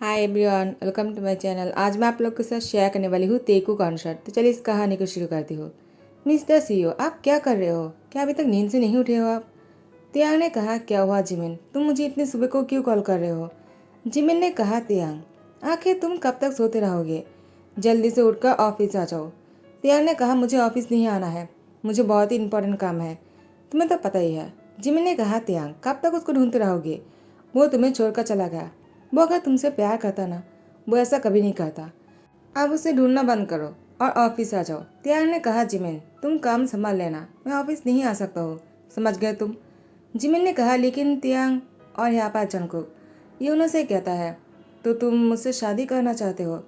Hi everyone, welcome to my channel. आज मैं आप लोग के साथ शेयर करने वाली हूँ तेकू कॉन्सर्ट। तो चलिए इस कहानी को शुरू करती हूँ। मिस्टर सीओ, आप क्या कर रहे हो? क्या अभी तक नींद से नहीं उठे हो आप? तियांग ने कहा, क्या हुआ जिमिन, तुम मुझे इतनी सुबह को क्यों कॉल कर रहे हो? जिमिन ने कहा, तियांग आखिर तुम कब तक सोते रहोगे? जल्दी से उठकर ऑफिस आ जाओ। तियांग ने कहा, मुझे ऑफिस नहीं आना है, मुझे बहुत ही इंपॉर्टेंट काम है। तुम्हें तो पता ही है। जिमिन ने कहा, तियांग कब तक उसको ढूंढते रहोगे? वो तुम्हें छोड़कर चला गया। वो अगर तुमसे प्यार करता ना, वो ऐसा कभी नहीं करता। अब उसे ढूंढना बंद करो और ऑफिस आ जाओ। तियांग ने कहा, जिमिन तुम काम संभाल लेना, मैं ऑफिस नहीं आ सकता हूँ, समझ गए तुम? जिमिन ने कहा, लेकिन तियांग और यहाँ पर जंगकुक यूनो से कहता है, तो तुम मुझसे शादी करना चाहते हो?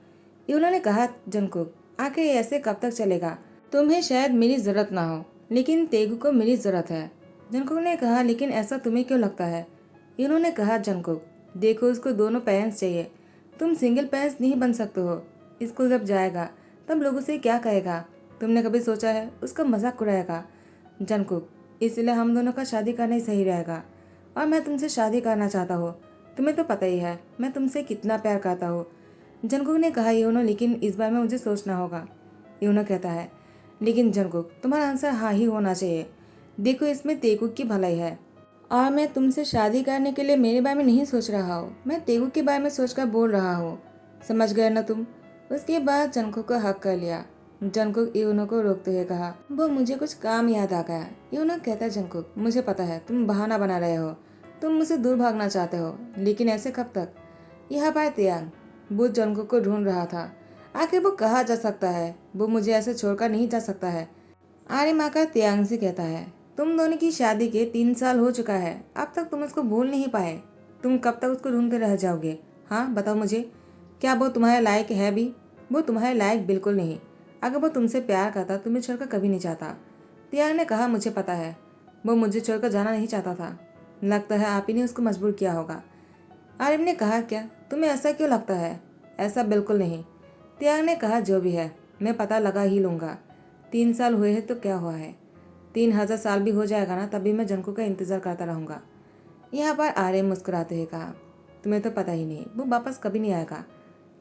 यूनो ने कहा, जंगकुक आखिर ऐसे कब तक चलेगा? तुम्हें शायद मेरी ज़रूरत ना हो, लेकिन तेगू को मेरी ज़रूरत है। जंगकुक ने कहा, लेकिन ऐसा तुम्हें क्यों लगता है? यूनो ने कहा, जंगकुक देखो, उसको दोनों पेरेंट्स चाहिए, तुम सिंगल पेरेंट्स नहीं बन सकते हो। स्कूल जब जाएगा तब लोग उसे क्या कहेगा? तुमने कभी सोचा है उसका मजाक उड़ाएगा? जंगकुक इसलिए हम दोनों का शादी करना ही सही रहेगा, और मैं तुमसे शादी करना चाहता हूँ। तुम्हें तो पता ही है मैं तुमसे कितना प्यार करता हूँ। जंगकुक ने कहा, यूनो लेकिन इस बार में मुझे सोचना होगा। यूनो कहता है, लेकिन जंगकुक तुम्हारा आंसर हाँ ही होना चाहिए। देखो, इसमें तेकुक की भलाई है, और मैं तुमसे शादी करने के लिए मेरे बारे में नहीं सोच रहा हूँ, मैं तेगू के बारे में सोचकर बोल रहा हूँ। समझ गए ना तुम? उसके बाद जंगकुक को हक कर लिया। जंगकुक यूनो को रोकते हुए कहा, वो मुझे कुछ काम याद आ गया। यूनो कहता है, जंगकुक मुझे पता है तुम बहाना बना रहे हो, तुम मुझसे दूर भागना चाहते हो, लेकिन ऐसे कब तक? यहाँ पर तियांग वो जंगकुक को ढूंढ रहा था। आखिर वो कहा जा सकता है, वो मुझे ऐसे छोड़कर नहीं जा सकता है। आर्य माँ का तियांग से कहता है, तुम दोनों की शादी के 3 साल हो चुका है, अब तक तुम उसको भूल नहीं पाए। तुम कब तक उसको ढूंढते रह जाओगे? हाँ बताओ मुझे, क्या वो तुम्हारे लायक है भी? वो तुम्हारे लायक बिल्कुल नहीं। अगर वो तुमसे प्यार करता तुम्हें छोड़कर कभी नहीं चाहता। तियांग ने कहा, मुझे पता है, वो मुझे छोड़कर जाना नहीं चाहता था, लगता है आप ही ने उसको मजबूर किया होगा। आर्यन ने कहा, क्या तुम्हें ऐसा क्यों लगता है? ऐसा बिल्कुल नहीं। तियांग ने कहा, जो भी है मैं पता लगा ही लूंगा। 3 साल हुए हैं तो क्या हुआ है, 3000 साल भी हो जाएगा ना, तभी मैं जंकू का इंतजार करता रहूंगा। यहाँ पर आर्य मुस्कुराते हुए कहा, तुम्हें तो पता ही नहीं, वो वापस कभी नहीं आएगा,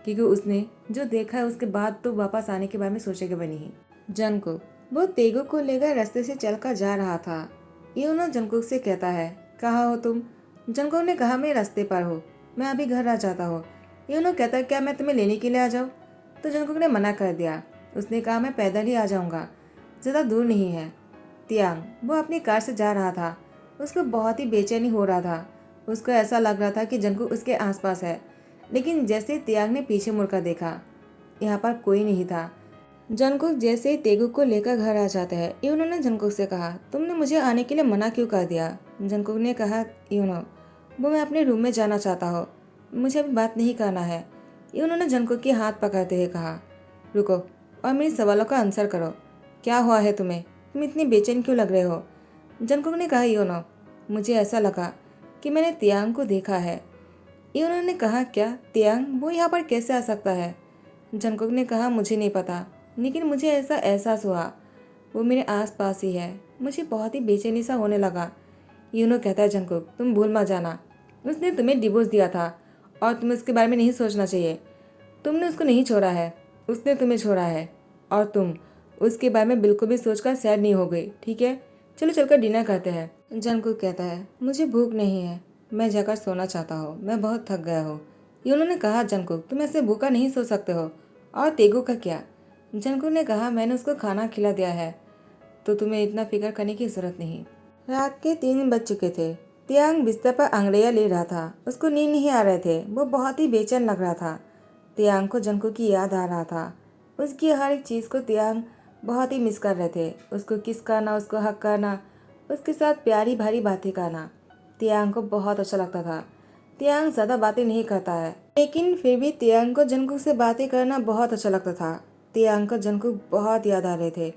क्योंकि उसने जो देखा है उसके बाद तो वापस आने के बारे में सोचेगा भी नहीं। जंकुक वो तेगु को लेकर रास्ते से चलकर जा रहा था। यूनो जंकुक से कहता है, कहाँ हो तुम? जंकुक ने कहा, मैं रास्ते पर हूँ, मैं अभी घर आ जाता हूँ। यूनो कहता है, क्या मैं तुम्हें लेने के लिए आ जाऊँ? तो जंकुक ने मना कर दिया। उसने कहा, मैं पैदल ही आ जाऊँगा, ज़्यादा दूर नहीं है। तियांग वो अपनी कार से जा रहा था। उसको बहुत ही बेचैनी हो रहा था। उसको ऐसा लग रहा था कि जंकुक उसके आसपास है, लेकिन जैसे तियांग ने पीछे मुड़कर देखा, यहाँ पर कोई नहीं था। जंकुक जैसे ही तेगुक को लेकर घर आ जाता है, यूनो ने जंकुक से कहा, तुमने मुझे आने के लिए मना क्यों कर दिया? जंकुक ने कहा, यूनो वो मैं अपने रूम में जाना चाहता हूँ, मुझे अभी बात नहीं करना है। यूनो ने जंकुक के हाथ पकड़ते हुए कहा, रुको और मेरे सवालों का आंसर करो। क्या हुआ है तुम्हें? तुम इतनी बेचैन क्यों लग रहे हो? जंकुक ने कहा, यूनो मुझे ऐसा लगा कि मैंने तियांग को देखा है। यूनो ने कहा, क्या तियांग वो यहाँ पर कैसे आ सकता है? जंकुक ने कहा, मुझे नहीं पता, लेकिन मुझे ऐसा एहसास हुआ वो मेरे आस पास ही है। मुझे बहुत ही बेचैनी सा होने लगा। यूनो कहता है, जंकुक तुम भूल मत जाना, उसने तुम्हें डिवोर्स दिया था और तुम्हें उसके बारे में नहीं सोचना चाहिए। तुमने उसको नहीं छोड़ा है, उसने तुम्हें छोड़ा है, और तुम उसके बारे में बिल्कुल भी सोचकर सैड नहीं हो गई, ठीक है? चलो चलकर डिनर करते हैं। जंकुक कहता है, मुझे भूख नहीं है, मैं जाकर सोना चाहता हूँ, मैं बहुत थक गया हूँ। यूनो ने कहा, जंकुक तुम ऐसे भूखा नहीं सो सकते हो। और तेगू का क्या? जंकुक ने कहा, मैंने उसको खाना खिला दिया है, तो तुम्हें इतना फिक्र करने की जरूरत नहीं। रात के 3 बज चुके थे। तियांग बिस्तर पर अंगड़ैया ले रहा था, उसको नींद नहीं आ रहे थे, वो बहुत ही बेचैन लग रहा था। तियांग को जंकुक की याद आ रहा था। उसकी हर एक चीज़ को तियांग बहुत ही मिस कर रहे थे। उसको किस करना, उसको हक करना, उसके साथ प्यारी भारी बातें करना तियांग को बहुत अच्छा लगता था। तियांग ज़्यादा बातें नहीं करता है, लेकिन फिर भी तियांग को जंकुक से बातें करना बहुत अच्छा लगता था। तियांग को जंकुक बहुत याद आ रहे थे,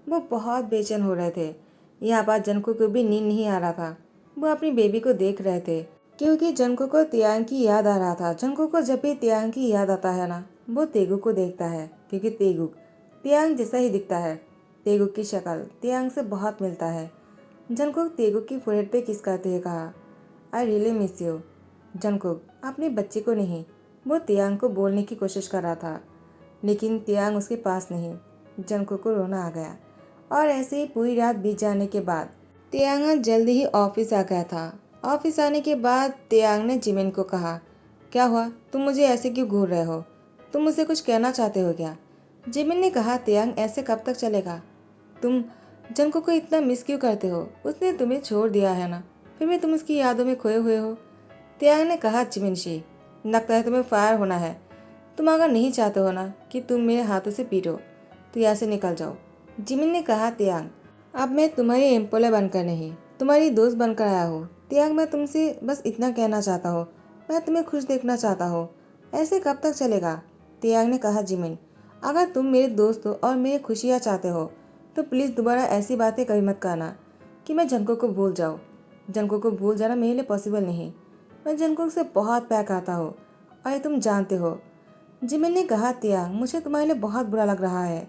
वो बहुत बेचैन हो रहे थे। यहाँ पर जंकुक को भी नींद नहीं आ रहा था, वो अपनी बेबी को देख रहे थे, क्योंकि जंकुक को तियांग की याद आ रहा था। जंकुक को जब भी तियांग की याद आता है ना, वो तेगुक को देखता है, क्योंकि तेगुक तियांग जैसा ही दिखता है। तेगुक की शक्ल तियांग से बहुत मिलता है। जंकुक तेगुक की फोrehead पे किस करते हुए कहा, I really miss you. Jungkook अपने बच्चे को नहीं, वो तियांग को बोलने की कोशिश कर रहा था, लेकिन तियांग उसके पास नहीं। जंगकुक को रोना आ गया और ऐसे ही पूरी रात बीत जाने के बाद तियांग जल्दी ही ऑफिस आ गया था। ऑफिस आने के बाद तियांग ने जिमिन को कहा, क्या हुआ, तुम मुझे ऐसे क्यों घूर रहे हो, तुम मुझसे कुछ कहना चाहते हो क्या? जिमिन ने कहा, तियांग ऐसे कब तक चलेगा? तुम जंगकुक को इतना मिस क्यों करते हो? उसने तुम्हें छोड़ दिया है ना, फिर भी तुम उसकी यादों में खोए हुए हो। तियांग ने कहा, जिमिनशी, लगता है तुम्हें फायर होना है। तुम अगर नहीं चाहते हो ना कि तुम मेरे हाथों से पीटो तो यहाँ से निकल जाओ। जिमिन ने कहा, तियांग, अब मैं तुम्हारी एम्प्लॉय बनकर नहीं, तुम्हारी दोस्त बनकर आया हूँ। तियांग, मैं तुमसे बस इतना कहना चाहता हूँ, मैं तुम्हें खुश देखना चाहता हूँ। ऐसे कब तक चलेगा? तियांग ने कहा, जिमिन, अगर तुम मेरे दोस्त हो और मेरी खुशियाँ चाहते हो तो प्लीज़ दोबारा ऐसी बातें कभी मत करना कि मैं जंगकुक को भूल जाऊँ। जंगकुक को भूल जाना मेरे लिए पॉसिबल नहीं। मैं जंगकुक से बहुत प्यार करता हूँ और ये तुम जानते हो। जिमिन ने कहा, तियांग, मुझे तुम्हारे लिए बहुत बुरा लग रहा है।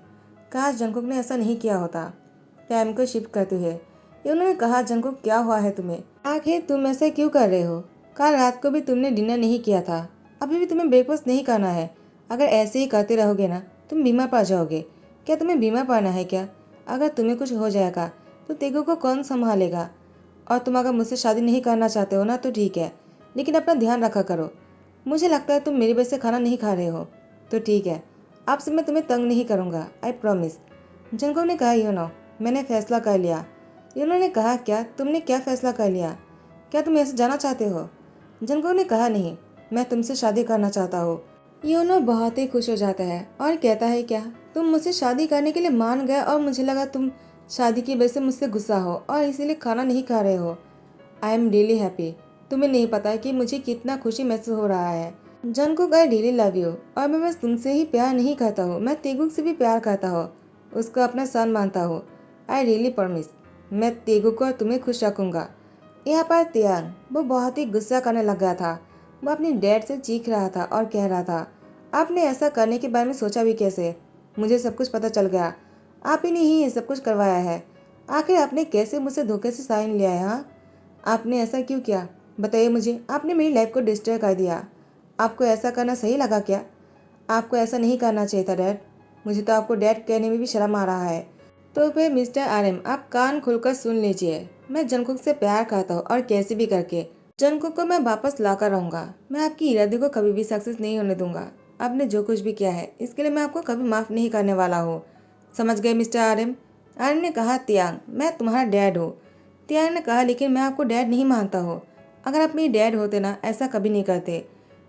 काश जंगकुक ने ऐसा नहीं किया होता। टाइम को शिफ्ट करते हुए उन्होंने कहा, जंगकुक, क्या हुआ है तुम्हें? आखिर तुम ऐसा क्यों कर रहे हो? कल रात को भी तुमने डिनर नहीं किया था, अभी भी तुम्हें ब्रेकफास्ट नहीं करना है। अगर ऐसे ही करते रहोगे ना तुम बीमार पड़ जाओगे। क्या तुम्हें बीमार पड़ना है क्या? अगर तुम्हें कुछ हो जाएगा तो तेगो को कौन संभालेगा? और तुम अगर मुझसे शादी नहीं करना चाहते हो ना तो ठीक है, लेकिन अपना ध्यान रखा करो। मुझे लगता है तुम मेरी वजह से खाना नहीं खा रहे हो, तो ठीक है, अब से मैं तुम्हें तंग नहीं करूँगा, आई प्रॉमिस। जंगकुक ने कहा, मैंने फैसला कर लिया। उन्होंने कहा, क्या? तुमने क्या फैसला कर लिया? क्या तुम ऐसे जाना चाहते हो? जंगकुक ने कहा, नहीं, मैं तुमसे शादी करना चाहता हूँ। यूनो बहुत ही खुश हो जाता है और कहता है, क्या तुम मुझसे शादी करने के लिए मान गए और मुझे लगा तुम शादी की वजह से मुझसे गुस्सा हो और इसीलिए खाना नहीं खा रहे हो। I am really happy. तुम्हें नहीं पता कि मुझे कितना खुशी महसूस हो रहा है। Jungkook, I really love you. और मैं बस तुमसे ही प्यार नहीं करता हूँ, मैं तेगुक से भी प्यार करता हूँ, उसको अपना सन मानता हूँ। आई रियली प्रॉमिस, मैं तेगुक को और तुम्हें खुश रखूँगा। यहाँ पर तियांग वो बहुत ही गुस्सा करने लग गया था। वो अपनी डैड से चीख रहा था और कह रहा था, आपने ऐसा करने के बारे में सोचा भी कैसे? मुझे सब कुछ पता चल गया, आप ही ने ही ये सब कुछ करवाया है। आखिर आपने कैसे मुझसे धोखे से साइन लिया है? हाँ, आपने ऐसा क्यों किया? बताइए मुझे। आपने मेरी लाइफ को डिस्ट्रॉय कर दिया। आपको ऐसा करना सही लगा क्या? आपको ऐसा नहीं करना चाहिए था डैड। मुझे तो आपको डैड कहने में भी शर्म आ रहा है। तो फिर मिस्टर आरएम, आप कान खुलकर सुन लीजिए। मैं जंगकुक से प्यार करता हूँ और कैसे भी करके जंगकुक को मैं वापस ला कर रहूँगा। मैं आपकी इरादे को कभी भी सक्सेस नहीं होने दूंगा। आपने जो कुछ भी किया है इसके लिए मैं आपको कभी माफ़ नहीं करने वाला हूँ। समझ गए मिस्टर आरएम? आरएम ने कहा, तियांग, मैं तुम्हारा डैड हूँ। तियांग ने कहा, लेकिन मैं आपको डैड नहीं मानता हूँ। अगर आप मेरी डैड होते ना ऐसा कभी नहीं करते।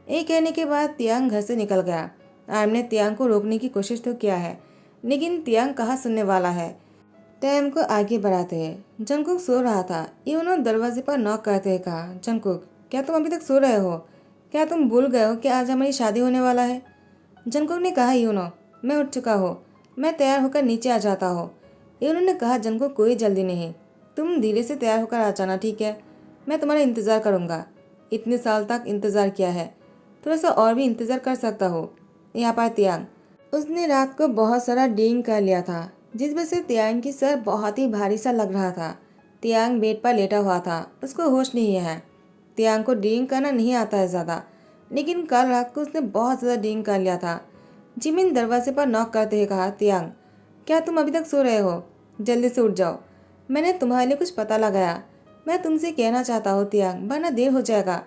ये कहने के बाद तियांग घर से निकल गया। आर्म ने तियांग को रोकने की कोशिश तो किया है, लेकिन तियांग कहाँ सुनने वाला है। टाइम को आगे बढ़ाते हैं। जंगकुक सो रहा था। उन्होंने दरवाजे पर नॉक करते हुए कहा, जंगकुक, क्या तुम अभी तक सो रहे हो? क्या तुम भूल गए हो कि आज हमारी शादी होने वाला है? जंगकुक ने कहा, मैं उठ चुका हूँ, मैं तैयार होकर नीचे आ जाता हूँ। उन्होंने कहा, जंगकुक, कोई जल्दी नहीं, तुम धीरे से तैयार होकर आ जाना, ठीक है? मैं तुम्हारा इंतज़ार करूँगा। इतने साल तक इंतज़ार किया है, थोड़ा सा और भी इंतज़ार कर सकता हो। यहाँ पर तियांग, उसने रात को बहुत सारा ड्रिंक कर लिया था, जिस वजह से तियांग की सर बहुत ही भारी सा लग रहा था। तियांग बेड पर लेटा हुआ था, उसको होश नहीं है। तियांग को ड्रिंक करना नहीं आता है ज़्यादा, लेकिन कल रात को उसने बहुत ज़्यादा ड्रिंक कर लिया था। जिमिन दरवाजे पर नॉक करते हुए कहा, तियांग, क्या तुम अभी तक सो रहे हो? जल्दी से उठ जाओ, मैंने तुम्हारे लिए कुछ पता लगाया। मैं तुमसे कहना चाहता हूँ तियांग, वरना देर हो जाएगा।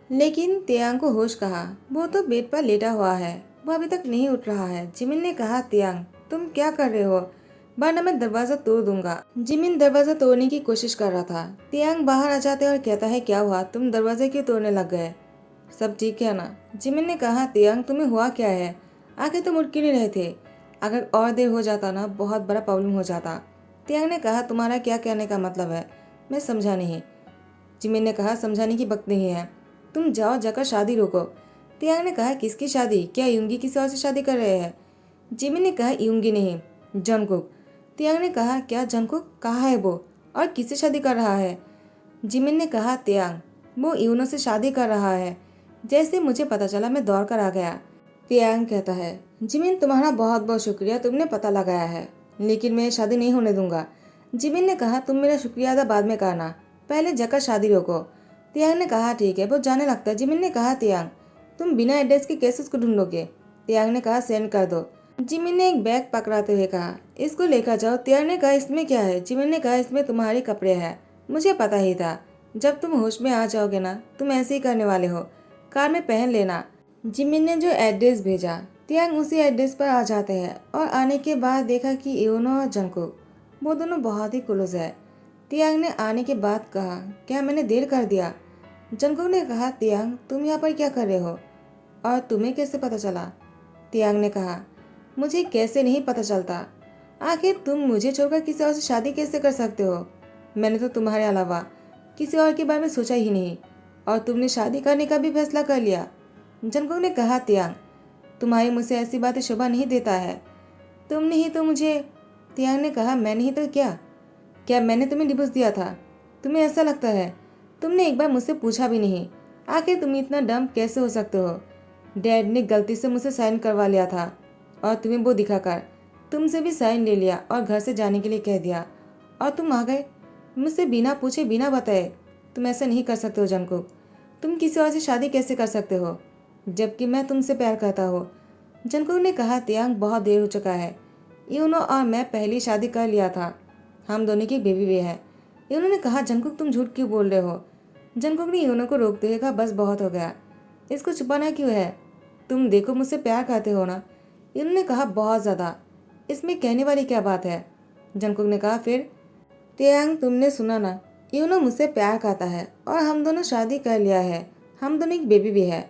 लेकिन तियांग को होश कहाँ, वो तो बेड पर लेटा हुआ है, वो अभी तक नहीं उठ रहा है। जिमिन ने कहा, तियांग, तुम क्या कर रहे हो? वरना मैं दरवाजा तोड़ दूंगा। जिमिन दरवाजा तोड़ने की कोशिश कर रहा था। तियांग बाहर आ जाते और कहता है, क्या हुआ, तुम दरवाजे क्यों तोड़ने लग गए? सब ठीक है ना? जिमिन ने कहा, तियांग, तुम्हें हुआ क्या है? आखिर तुम उठ क्यों नहीं रहे थे? अगर और देर हो जाता ना बहुत बड़ा प्रॉब्लम हो जाता। तियांग ने कहा, तुम्हारा क्या कहने का मतलब है? मैं समझा नहीं। जिमिन ने कहा, समझाने की वक्त नहीं है, तुम जाओ जाकर शादी रोको। तियांग ने कहा, किसकी शादी? क्या यूंगी किसी और से शादी कर रहे हैं? जिमिन ने कहा, यूंगी नहीं, जंगकुक। तियांग ने कहा, क्या जंगकुक? कहाँ है वो और किससे शादी कर रहा है? जिमिन ने कहा, तियांग, वो यूनो से शादी कर रहा है। जैसे मुझे पता चला मैं दौड़ कर आ गया। तियांग कहता है, जिमिन, तुम्हारा बहुत बहुत शुक्रिया, तुमने पता लगाया है, लेकिन मैं शादी नहीं होने दूंगा। जिमिन ने कहा, तुम मेरा शुक्रिया अदा बाद में करना, पहले जाकर शादी रोको। तियांग ने कहा, ठीक है, वो जाने लगता है। जिमिन ने कहा, तियांग, तुम बिना एड्रेस के कैसे उसको ढूंढोगे? त्याग ने कहा सेंड कर दो। जिमिन ने एक बैग पकड़ाते हुए कहा इसको लेकर जाओ। त्याग ने कहा इसमें क्या है? जिमिन ने कहा इसमें तुम्हारे कपड़े हैं। मुझे पता ही था, जब तुम होश में आ जाओगे ना तुम ऐसे ही करने वाले हो। कार में पहन लेना। जिमिन ने जो एड्रेस भेजा, त्याग उसी एड्रेस पर आ जाते हैं और आने के बाद देखा कि इयोनो और जंकुक वो दोनों बहुत ही क्लोज है। त्याग ने आने के बाद कहा क्या मैंने देर कर दिया? जंकुक ने कहा त्याग तुम यहाँ पर क्या कर रहे हो और तुम्हें कैसे पता चला? त्याग ने कहा मुझे कैसे नहीं पता चलता, आखिर तुम मुझे छोड़कर किसी और से शादी कैसे कर सकते हो? मैंने तो तुम्हारे अलावा किसी और के बारे में सोचा ही नहीं और तुमने शादी करने का भी फैसला कर लिया। जंकुक ने कहा त्याग तुम्हारी मुझसे ऐसी बातें शोभा नहीं देता है, तुमने ही तो मुझे। त्याग ने कहा मैंने ही तो क्या मैंने तुम्हें डिवोर्स दिया था? तुम्हें ऐसा लगता है? तुमने एक बार मुझसे पूछा भी नहीं, आखिर तुम इतना डम कैसे हो सकते हो? डैड ने गलती से मुझसे साइन करवा लिया था और तुम्हें वो दिखाकर तुमसे भी साइन ले लिया और घर से जाने के लिए कह दिया और तुम आ गए मुझसे बिना पूछे बिना बताए। तुम ऐसा नहीं कर सकते हो जंकुक, तुम किसी और से शादी कैसे कर सकते हो जबकि मैं तुमसे प्यार करता हूँ? जंकुक ने कहा त्यांग बहुत देर हो चुका है, यूनो और मैं पहली शादी कर लिया था, हम दोनों की बेबी भी है। यूनो ने कहा जंकुक तुम झूठ क्यों बोल रहे हो? जंकुक ने यूनो को रोकते हुए कहा बस बहुत हो गया, इसको छुपाना क्यों है? तुम देखो मुझसे प्यार करते हो ना? यूनो ने कहा बहुत ज़्यादा, इसमें कहने वाली क्या बात है? जंकुक ने कहा फिर? त्यांग तुमने सुना ना, यूनो मुझसे प्यार करता है और हम दोनों शादी कर लिया है, हम दोनों एक बेबी भी है,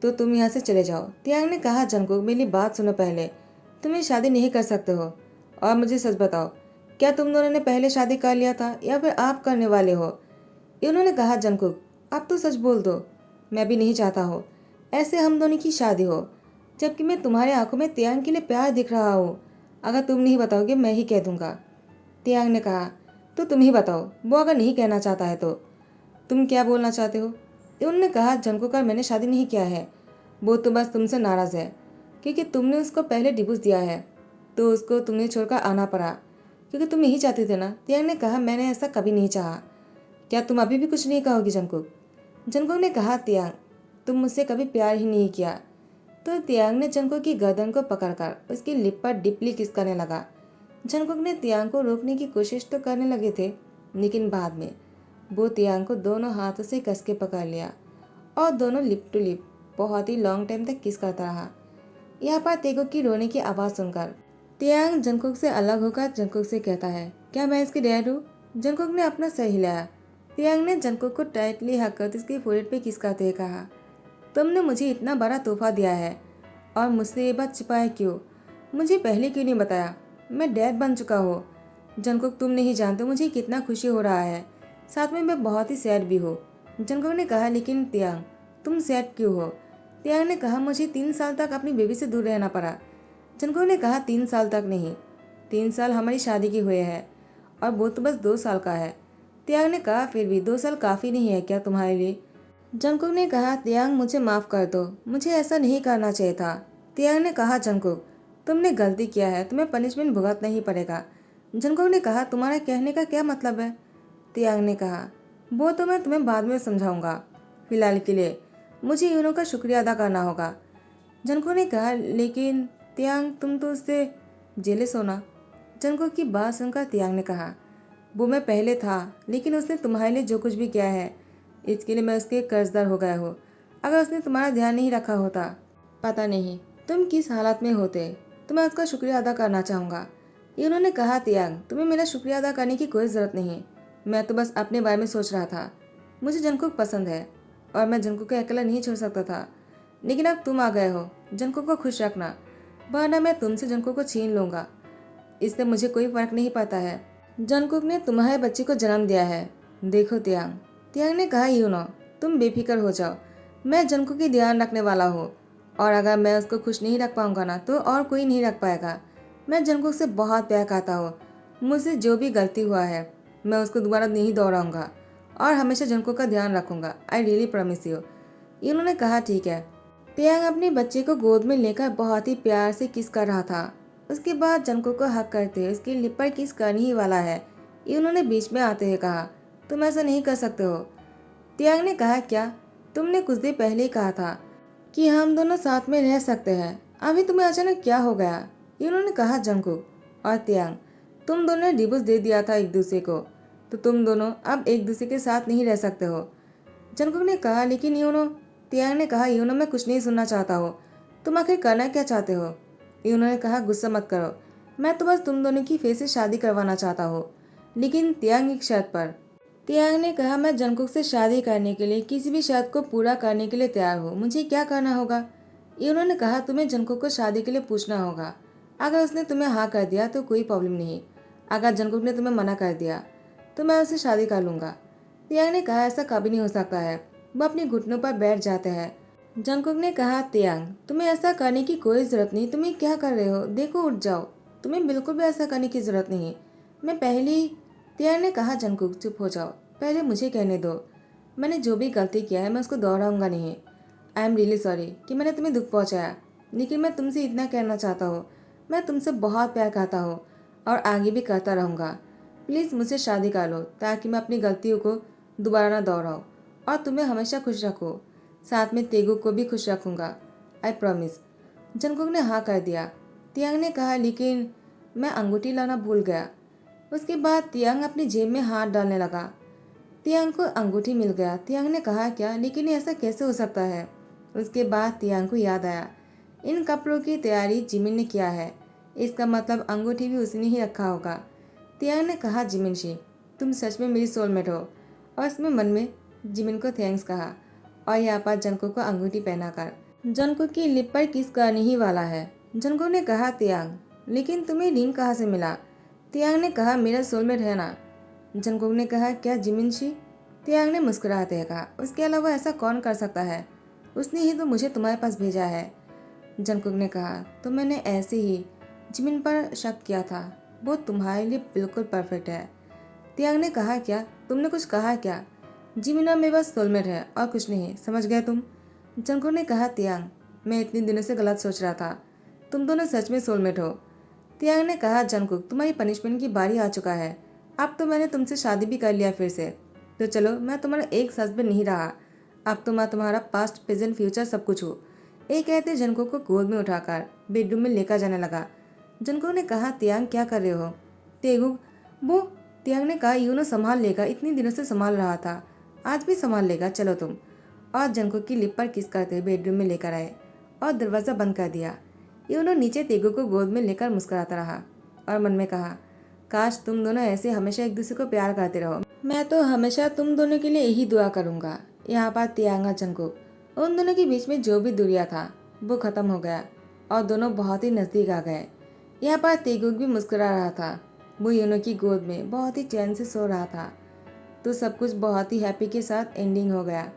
तो तुम यहाँ से चले जाओ। त्यांग ने कहा जंकुक मेरी बात सुनो पहले, तुम ये शादी नहीं कर सकते हो और मुझे सच बताओ क्या तुम दोनों ने पहले शादी कर लिया था या फिर आप करने वाले हो? उन्होंने कहा जंकुक अब तो सच बोल दो, मैं भी नहीं चाहता हो ऐसे हम दोनों की शादी हो, जबकि मैं तुम्हारे आंखों में त्यांग के लिए प्यार दिख रहा हूँ। अगर तुम नहीं बताओगे मैं ही कह दूंगा। त्यांग ने कहा तो तुम ही बताओ, वो अगर नहीं कहना चाहता है तो तुम क्या बोलना चाहते हो? उन्होंने कहा जंकुक और मैंने शादी नहीं किया है, वो तो बस तुमसे नाराज़ है क्योंकि तुमने उसको पहले डिवोर्स दिया है तो उसको तुम्हें छोड़कर आना पड़ा क्योंकि तुम यही चाहते थे ना। त्यांग ने कहा मैंने ऐसा कभी नहीं चाहा। क्या तुम अभी भी कुछ नहीं कहोगी जंकुक? जंकुक ने कहा त्यांग तुम मुझसे कभी प्यार ही नहीं किया। तो त्यांग ने जंकुक की गर्दन को पकड़कर उसकी लिप पर डीपली किस करने लगा। जंकुक ने त्यांग को रोकने की कोशिश तो करने लगे थे, लेकिन बाद में वो त्यांग को दोनों हाथों से कस के पकड़ लिया और दोनों लिप टू लिप बहुत ही लॉन्ग टाइम तक किस करता रहा। यहाँ पर तेगो की रोने की आवाज़ सुनकर त्यांग जंकुक से अलग होकर जंकुक से कहता है क्या मैं इसकी डैड हूँ? जंकुक ने अपना सर हिलाया। त्यांग ने जंकुक को टाइटली हक कर उसके फोrehead पे किस करते हुए कहा तुमने मुझे इतना बड़ा तोहफा दिया है और मुझसे ये बात छिपाया क्यों? मुझे पहले क्यों नहीं बताया? मैं डैड बन चुका हूँ। जंकुक तुम नहीं जानते मुझे कितना खुशी हो रहा है, साथ में मैं बहुत ही सैड भी हूँ। जंकुक ने कहा लेकिन त्यांग तुम सैड क्यों हो? त्यांग ने कहा मुझे 3 साल तक अपनी बेबी से दूर रहना पड़ा। जंकुक ने कहा 3 साल तक नहीं, 3 साल हमारी शादी के हुए हैं और वो तो बस 2 साल का है। त्यांग ने कहा फिर भी 2 साल काफ़ी नहीं है क्या तुम्हारे लिए? जंकुक ने कहा त्यांग मुझे माफ़ कर दो, मुझे ऐसा नहीं करना चाहिए था। त्यांग ने कहा जंकुक तुमने गलती किया है, तुम्हें पनिशमेंट भुगतना ही पड़ेगा। जंकुक ने कहा तुम्हारा कहने का क्या मतलब है? त्यांग ने कहा वो तो मैं तुम्हें बाद में समझाऊंगा, फिलहाल के लिए मुझे यूनो का शुक्रिया अदा करना होगा। जंकुक ने कहा लेकिन त्यांग तुम तो उससे जेलस हो ना? जंकुक की बात सुनकर त्यांग ने कहा वो मैं पहले था, लेकिन उसने तुम्हारे लिए जो कुछ भी किया है इसके लिए मैं उसके कर्जदार हो गया हूँ। अगर उसने तुम्हारा ध्यान नहीं रखा होता, पता नहीं तुम किस हालत में होते, तो मैं उसका शुक्रिया अदा करना चाहूँगा। उन्होंने कहा त्यांग तुम्हें मेरा शुक्रिया अदा करने की कोई ज़रूरत नहीं, मैं तो बस अपने बारे में सोच रहा था। मुझे जंकुक पसंद है और मैं जंकुक को अकेला नहीं छोड़ सकता था, लेकिन अब तुम आ गए हो। जंकुक को खुश रखना, वरना मैं तुमसे जंकुक को छीन लूँगा। इससे मुझे कोई फर्क नहीं पड़ता है। जंकुक ने तुम्हारे बच्चे को जन्म दिया है। देखो त्यांग, त्यांग ने कहा यूनो तुम बेफिक्र हो जाओ, मैं जंकुक की ध्यान रखने वाला हूँ और अगर मैं उसको खुश नहीं रख पाऊंगा ना तो और कोई नहीं रख पाएगा। मैं जंकुक से बहुत प्यार करता हूँ, मुझसे जो भी गलती हुआ है मैं उसको दोबारा नहीं दोहराऊंगा और हमेशा जंकुक का ध्यान रखूंगा। I really promise you. इन्होंने कहा ठीक है। त्यांग अपने बच्चे को गोद में लेकर बहुत ही प्यार से किस कर रहा था। उसके बाद जंकुक को हक करते हुए उसकी लिप पर किस करने ही वाला है। इन्होंने बीच में आते हुए कहा तुम ऐसा नहीं कर सकते हो। त्यांग ने कहा क्या? तुमने कुछ देर पहले ही कहा था कि हम दोनों साथ में रह सकते हैं। अभी तुम्हें अचानक क्या हो गया? इन्होंने कहा जंगकुक और तियांग, तुम दोनों ने डिवोर्स दे दिया था एक दूसरे को, तो तुम दोनों अब एक दूसरे के साथ नहीं रह सकते हो। जंगकुक ने कहा, लेकिन यूनो। तियांग ने कहा, यूनो मैं कुछ नहीं सुनना चाहता हो। तुम आखिर करना क्या चाहते हो? यूनो ने कहा, गुस्सा मत करो, मैं तो बस तुम दोनों की फिर से शादी करवाना चाहता हूँ, लेकिन तियांग एक शर्त पर। तियांग ने कहा, मैं जंगकुक से शादी करने के लिए किसी भी शर्त को पूरा करने के लिए तैयार हूँ। मुझे क्या करना होगा? उन्होंने कहा, तुम्हें जंगकुक को शादी के लिए पूछना होगा। अगर उसने तुम्हें हाँ कर दिया तो कोई प्रॉब्लम नहीं। अगर जंगकुक ने तुम्हें मना कर दिया तो मैं उससे शादी कर लूंगा। तियांग ने कहा, ऐसा कभी नहीं हो सकता है। वो अपने घुटनों पर बैठ जाते हैं। जंगकुक ने कहा, तियांग तुम्हें ऐसा करने की कोई जरूरत नहीं। तुम्हें क्या कर रहे हो? देखो, उठ जाओ। तुम्हें बिल्कुल भी ऐसा करने की जरूरत नहीं। मैं पहले ही। तियांग ने कहा, जंगकुक चुप हो जाओ, पहले मुझे कहने दो। मैंने जो भी गलती किया है मैं उसको दोहराऊंगा नहीं। आई एम रियली सॉरी कि मैंने तुम्हें दुख पहुंचाया, लेकिन मैं तुमसे इतना कहना चाहता हूँ, मैं तुमसे बहुत प्यार करता हूँ और आगे भी करता रहूँगा। प्लीज़ मुझसे शादी कर लो ताकि मैं अपनी गलतियों को दोबारा ना दोहराऊँ और तुम्हें हमेशा खुश रखूँ। साथ में तेगुक को भी खुश रखूँगा, आई प्रॉमिस। जंगकुक ने हाँ कर दिया। तियांग ने कहा, लेकिन मैं अंगूठी लाना भूल गया। उसके बाद तियांग अपनी जेब में हाथ डालने लगा। तियांग को अंगूठी मिल गया। तियांग ने कहा, क्या? लेकिन ऐसा कैसे हो सकता है? उसके बाद तियांग को याद आया, इन कपड़ों की तैयारी जिमिन ने किया है, इसका मतलब अंगूठी भी उसने ही रखा होगा। तियांग ने कहा, जिमिन शी, तुम सच में मेरी सोलमेट हो। और इसमें मन में जिमिन को थैंक्स कहा और यहाँ पर जंगकुक को अंगूठी पहनाकर जंगकुक की लिप पर किस करने ही वाला है। जंगकुक ने कहा, तियांग लेकिन तुम्हें रिंग कहाँ से मिला? तियांग ने कहा, मेरा सोलमेट है ना। जंगकुक ने कहा, क्या जिमिन शी? तियांग ने मुस्कुराते कहा, उसके अलावा ऐसा कौन कर सकता है? उसने ही तो मुझे तुम्हारे पास भेजा है। जंगकुक ने कहा, तो मैंने ऐसे ही जिमिन पर शक किया था, वो तुम्हारे लिए बिल्कुल परफेक्ट है। तियांग ने कहा, क्या? तुमने कुछ कहा क्या? जिमिन और मेरे पास सोलमेट है और कुछ नहीं, समझ गए तुम? जंगकुक ने कहा, तियांग मैं इतने दिनों से गलत सोच रहा था, तुम दोनों सच में सोलमेट हो। तियांग ने कहा, जंगकुक तुम्हारी पनिशमेंट की बारी आ चुका है। अब तो मैंने तुमसे शादी भी कर लिया फिर से, तो चलो मैं तुम्हारा एक हस्बैंड नहीं रहा, अब तो मैं तुम्हारा पास्ट प्रेजेंट फ्यूचर सब कुछ हूँ। एक कहते जंगकुक को गोद में उठाकर बेडरूम में लेकर जाने लगा। जंगकुक ने कहा, तियांग क्या कर रहे हो? तेगुक वो। तियांग ने कहा, यूनो संभाल लेगा, इतनी दिनों से संभाल रहा था, आज भी संभाल लेगा, चलो तुम। और जंगकुक की लिप पर किस करते हुए बेडरूम में लेकर आए और दरवाज़ा बंद कर दिया। यूनो नीचे तेगुक को गोद में लेकर मुस्कुराता रहा और मन में कहा, काश तुम दोनों ऐसे हमेशा एक दूसरे को प्यार करते रहो। मैं तो हमेशा तुम दोनों के लिए यही दुआ करूंगा। यहाँ पर तियांग और जंगकुक, उन दोनों के बीच में जो भी दूरिया था वो खत्म हो गया और दोनों बहुत ही नजदीक आ गए। यहाँ पर तेगुक भी मुस्कुरा रहा था, वो यूनो की गोद में बहुत ही चैन से सो रहा था। तो सब कुछ बहुत ही हैप्पी के साथ एंडिंग हो गया।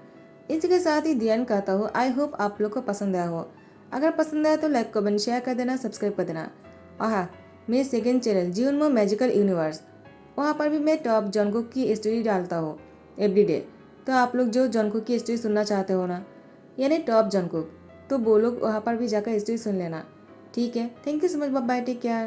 इसी के साथ ही ध्यान करता हूँ, आई होप आप लोग को पसंद आया हो। अगर पसंद आया तो लाइक कमेंट शेयर कर देना, सब्सक्राइब कर देना। और हाँ, मेरे सेकंड चैनल जियोनमो मैजिकल यूनिवर्स, वहाँ पर भी मैं टॉप जंगकुक की स्टोरी डालता हूँ एवरीडे। तो आप लोग जो जंगकुक की स्टोरी सुनना चाहते हो ना, यानी टॉप जंगकुक, तो वो लोग वहाँ पर भी जाकर स्टोरी सुन लेना। ठीक है, thank you so much, bye bye, take care.